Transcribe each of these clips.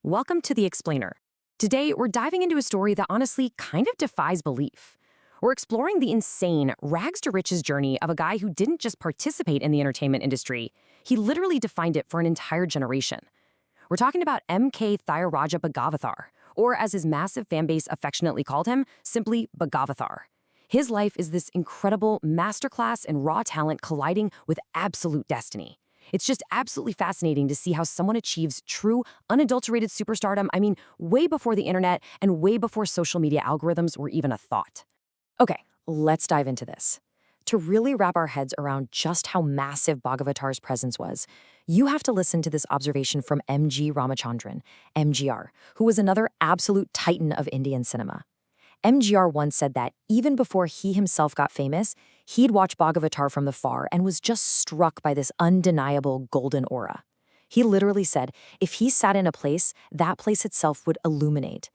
welcome to The Explainer. Today, we're diving into a story that honestly kind of defies belief. We're exploring the insane rags-to-riches journey of a guy who didn't just participate in the entertainment industry, he literally defined it for an entire generation. We're talking about M.K. Thayaraja Bhagavathar, or as his massive fanbase affectionately called him, simply Bhagavathar. His life is this incredible masterclass in raw talent colliding with absolute destiny. It's just absolutely fascinating to see how someone achieves true, unadulterated superstardom, way before the internet and way before social media algorithms were even a thought. Okay, let's dive into this. To really wrap our heads around just how massive Bhagavatar's presence was, you have to listen to this observation from M.G. Ramachandran, MGR, who was another absolute titan of Indian cinema. MGR once said that even before he himself got famous, he'd watch Bhagavatar from the far and was just struck by this undeniable golden aura. He literally said if he sat in a place, that place itself would illuminate.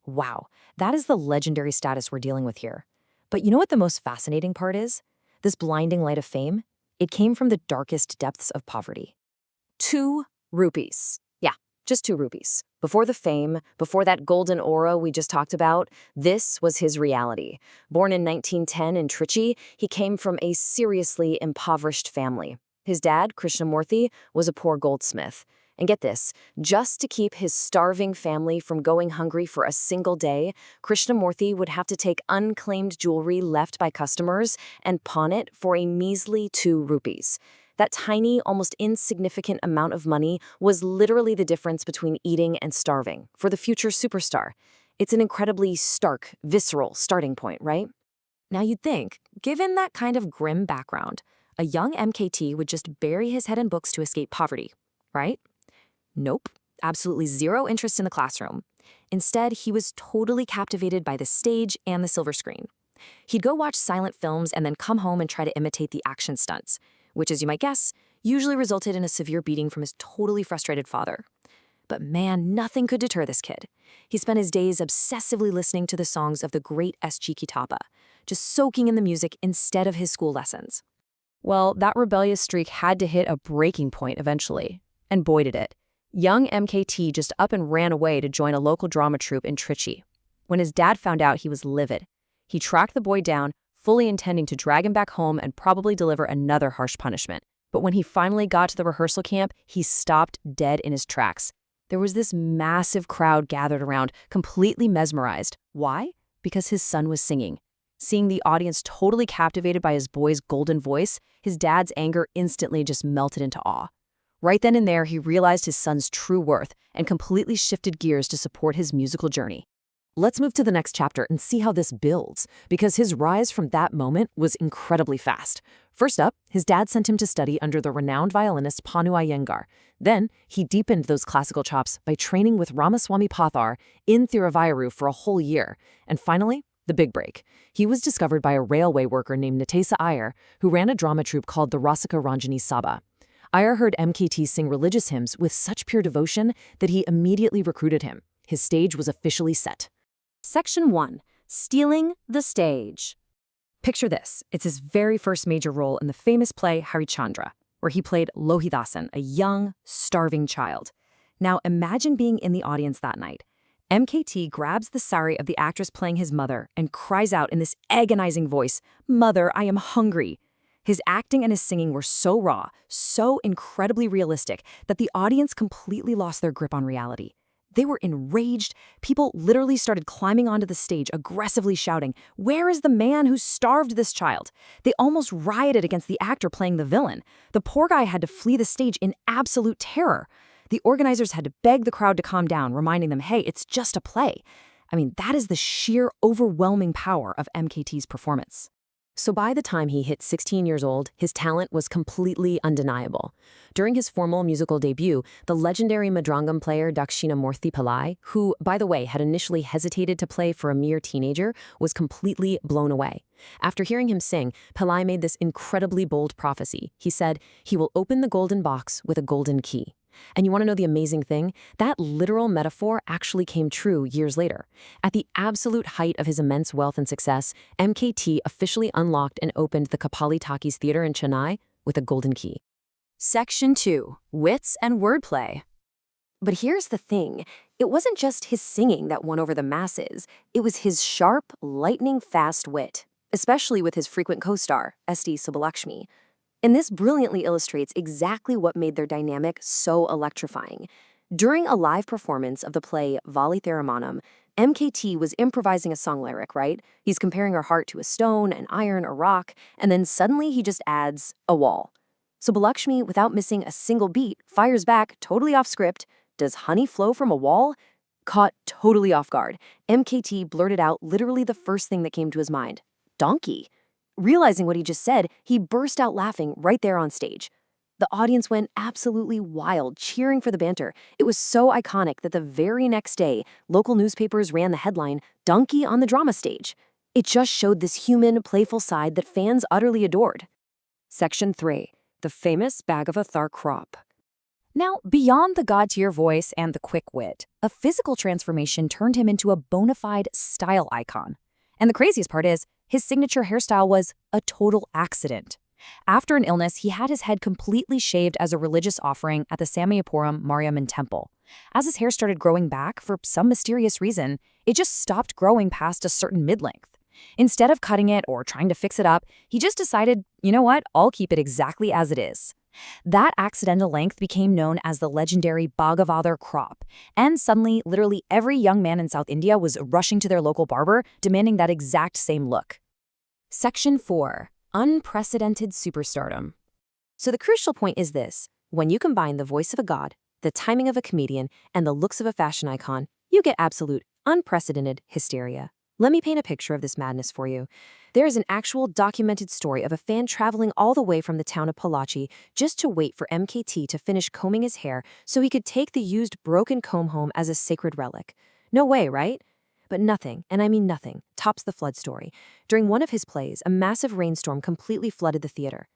Wow, that is the legendary status we're dealing with here. But you know what the most fascinating part is? This blinding light of fame? It came from the darkest depths of poverty. 2 rupees. Yeah, just 2 rupees. Before the fame, before that golden aura we just talked about, this was his reality. Born in 1910 in Trichy, he came from a seriously impoverished family. His dad, Krishnamurthy, was a poor goldsmith. And get this, just to keep his starving family from going hungry for a single day, Krishnamurthy would have to take unclaimed jewelry left by customers and pawn it for a measly 2 rupees. That tiny, almost insignificant amount of money was literally the difference between eating and starving for the future superstar. It's an incredibly stark, visceral starting point, right? Now you'd think, given that kind of grim background, a young MKT would just bury his head in books to escape poverty, right? Nope, absolutely zero interest in the classroom. Instead, he was totally captivated by the stage and the silver screen. He'd go watch silent films and then come home and try to imitate the action stunts, which, as you might guess, usually resulted in a severe beating from his totally frustrated father. But man, nothing could deter this kid. He spent his days obsessively listening to the songs of the great S.G. Kitapa, just soaking in the music instead of his school lessons. Well, that rebellious streak had to hit a breaking point eventually. And boy did it. Young MKT just up and ran away to join a local drama troupe in Trichy. When his dad found out, he was livid. He tracked the boy down, fully intending to drag him back home and probably deliver another harsh punishment. But when he finally got to the rehearsal camp, he stopped dead in his tracks. There was this massive crowd gathered around, completely mesmerized. Why? Because his son was singing. Seeing the audience totally captivated by his boy's golden voice, his dad's anger instantly just melted into awe. Right then and there, he realized his son's true worth and completely shifted gears to support his musical journey. Let's move to the next chapter and see how this builds, because his rise from that moment was incredibly fast. First up, his dad sent him to study under the renowned violinist Panu Iyengar. Then, he deepened those classical chops by training with Ramaswamy Pathar in Thiruvayuru for a whole year. And finally, the big break. He was discovered by a railway worker named Natesa Iyer, who ran a drama troupe called the Rasika Ranjani Sabha. Iyer heard MKT sing religious hymns with such pure devotion that he immediately recruited him. His stage was officially set. Section 1. Stealing the Stage. Picture this. It's his very first major role in the famous play Harichandra, where he played Lohidasan, a young, starving child. Now imagine being in the audience that night. MKT grabs the sari of the actress playing his mother and cries out in this agonizing voice, "Mother, I am hungry." His acting and his singing were so raw, so incredibly realistic, that the audience completely lost their grip on reality. They were enraged. People literally started climbing onto the stage, aggressively shouting, "Where is the man who starved this child?" They almost rioted against the actor playing the villain. The poor guy had to flee the stage in absolute terror. The organizers had to beg the crowd to calm down, reminding them, hey, it's just a play. That is the sheer, overwhelming power of MKT's performance. So by the time he hit 16 years old, his talent was completely undeniable. During his formal musical debut, the legendary Madrangam player Dakshinamurthy Pillai, who, by the way, had initially hesitated to play for a mere teenager, was completely blown away. After hearing him sing, Pillai made this incredibly bold prophecy. He said, "He will open the golden box with a golden key." And you want to know the amazing thing? That literal metaphor actually came true years later. At the absolute height of his immense wealth and success, MKT officially unlocked and opened the Kapali Talkies Theater in Chennai with a golden key. Section 2. Wits and Wordplay. But here's the thing. It wasn't just his singing that won over the masses. It was his sharp, lightning-fast wit, especially with his frequent co-star, S.D. Subbulakshmi. And this brilliantly illustrates exactly what made their dynamic so electrifying. During a live performance of the play Vali Theramanam, MKT was improvising a song lyric, right? He's comparing her heart to a stone, an iron, a rock, and then suddenly he just adds a wall. Subbulakshmi, without missing a single beat, fires back, totally off script. Does honey flow from a wall? Caught totally off guard, MKT blurted out literally the first thing that came to his mind. Donkey. Realizing what he just said, he burst out laughing right there on stage. The audience went absolutely wild, cheering for the banter. It was so iconic that the very next day, local newspapers ran the headline, "Donkey on the drama stage." It just showed this human, playful side that fans utterly adored. Section 3. The famous Bhagavathar crop. Now, beyond the god-tier voice and the quick wit, a physical transformation turned him into a bona fide style icon. And the craziest part is, his signature hairstyle was a total accident. After an illness, he had his head completely shaved as a religious offering at the Samayapuram Mariamman temple. As his hair started growing back, for some mysterious reason, it just stopped growing past a certain mid-length. Instead of cutting it or trying to fix it up, he just decided, you know what, I'll keep it exactly as it is. That accidental length became known as the legendary Bhagavathar crop, and suddenly, literally every young man in South India was rushing to their local barber, demanding that exact same look. Section 4. Unprecedented superstardom. So the crucial point is this. When you combine the voice of a god, the timing of a comedian, and the looks of a fashion icon, you get absolute, unprecedented hysteria. Let me paint a picture of this madness for you. There is an actual documented story of a fan traveling all the way from the town of Pollachi just to wait for MKT to finish combing his hair so he could take the used broken comb home as a sacred relic. No way, right? But nothing, and I mean nothing, tops the flood story. During one of his plays, a massive rainstorm completely flooded the theater.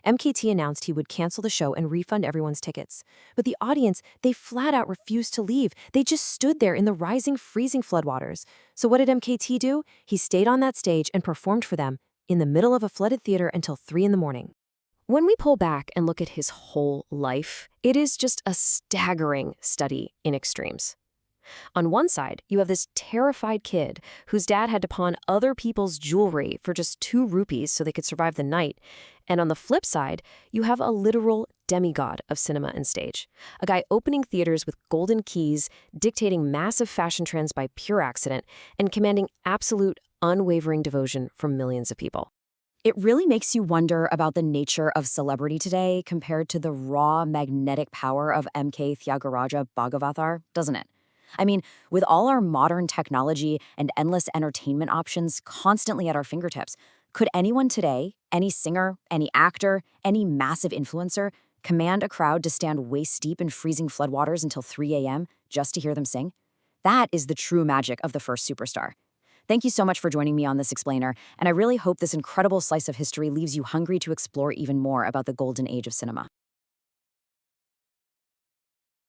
MKT announced he would cancel the show and refund everyone's tickets. But the audience, they flat out refused to leave. They just stood there in the rising, freezing floodwaters. So what did MKT do? He stayed on that stage and performed for them in the middle of a flooded theater until 3 in the morning. When we pull back and look at his whole life, it is just a staggering study in extremes. On one side, you have this terrified kid whose dad had to pawn other people's jewelry for just 2 rupees so they could survive the night. And on the flip side, you have a literal demigod of cinema and stage. A guy opening theaters with golden keys, dictating massive fashion trends by pure accident, and commanding absolute, unwavering devotion from millions of people. It really makes you wonder about the nature of celebrity today compared to the raw, magnetic power of M.K. Tyagaraja Bhagavathar, doesn't it? I mean, with all our modern technology and endless entertainment options constantly at our fingertips, could anyone today, any singer, any actor, any massive influencer, command a crowd to stand waist-deep in freezing floodwaters until 3 a.m. just to hear them sing? That is the true magic of the first superstar. Thank you so much for joining me on this explainer, and I really hope this incredible slice of history leaves you hungry to explore even more about the golden age of cinema.